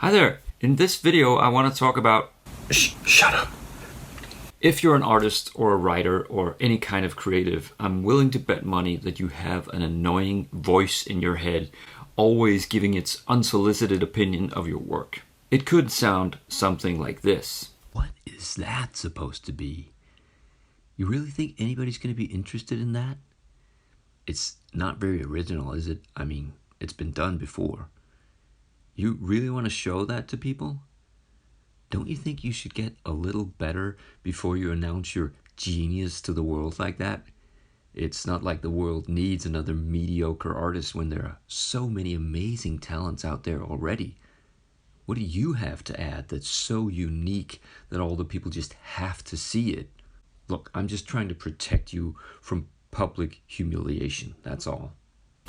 Hi there. In this video, I want to talk about... Shut up. If you're an artist or a writer or any kind of creative, I'm willing to bet money that you have an annoying voice in your head, always giving its unsolicited opinion of your work. It could sound something like this. What is that supposed to be? You really think anybody's going to be interested in that? It's not very original, is it? I mean, it's been done before. You really want to show that to people? Don't you think you should get a little better before you announce your genius to the world like that? It's not like the world needs another mediocre artist when there are so many amazing talents out there already. What do you have to add that's so unique that all the people just have to see it? Look, I'm just trying to protect you from public humiliation, that's all.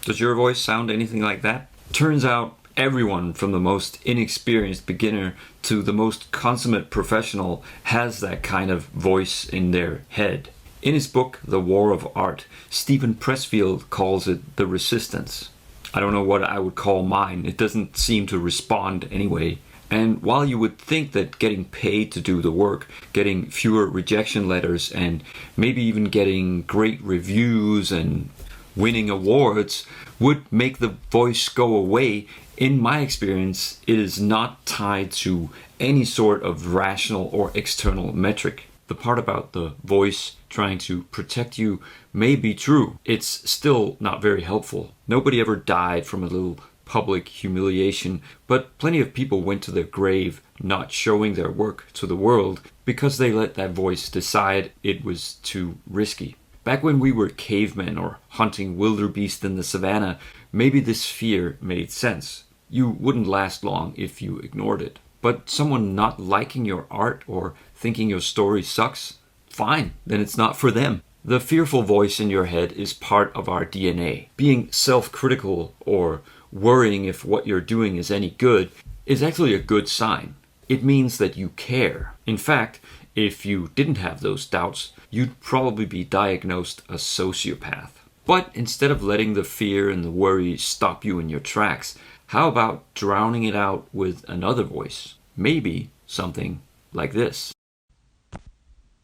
Does your voice sound anything like that? Turns out everyone from the most inexperienced beginner to the most consummate professional has that kind of voice in their head. In his book, The War of Art, Steven Pressfield calls it the resistance. I don't know what I would call mine. It doesn't seem to respond anyway. And while you would think that getting paid to do the work, getting fewer rejection letters, and maybe even getting great reviews and winning awards would make the voice go away, in my experience, it is not tied to any sort of rational or external metric. The part about the voice trying to protect you may be true. It's still not very helpful. Nobody ever died from a little public humiliation, but plenty of people went to their grave not showing their work to the world because they let that voice decide it was too risky. Back when we were cavemen or hunting wildebeest in the savannah, maybe this fear made sense. You wouldn't last long if you ignored it. But someone not liking your art or thinking your story sucks? Fine, then it's not for them. The fearful voice in your head is part of our DNA. Being self-critical or worrying if what you're doing is any good is actually a good sign. It means that you care. In fact, if you didn't have those doubts, you'd probably be diagnosed a sociopath. But instead of letting the fear and the worry stop you in your tracks, how about drowning it out with another voice? Maybe something like this.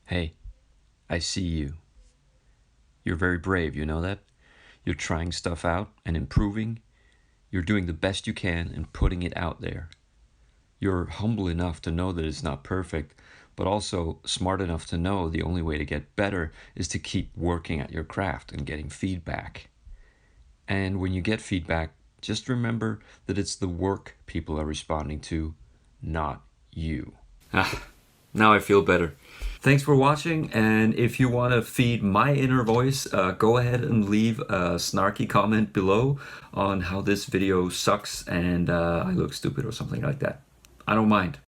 Hey, I see you. You're very brave, you know that? You're trying stuff out and improving. You're doing the best you can and putting it out there. You're humble enough to know that it's not perfect, but also smart enough to know the only way to get better is to keep working at your craft and getting feedback. And when you get feedback, just remember that it's the work people are responding to, not you. Now I feel better. Thanks for watching, and if you want to feed my inner voice, go ahead and leave a snarky comment below on how this video sucks and I look stupid or something like that. I don't mind.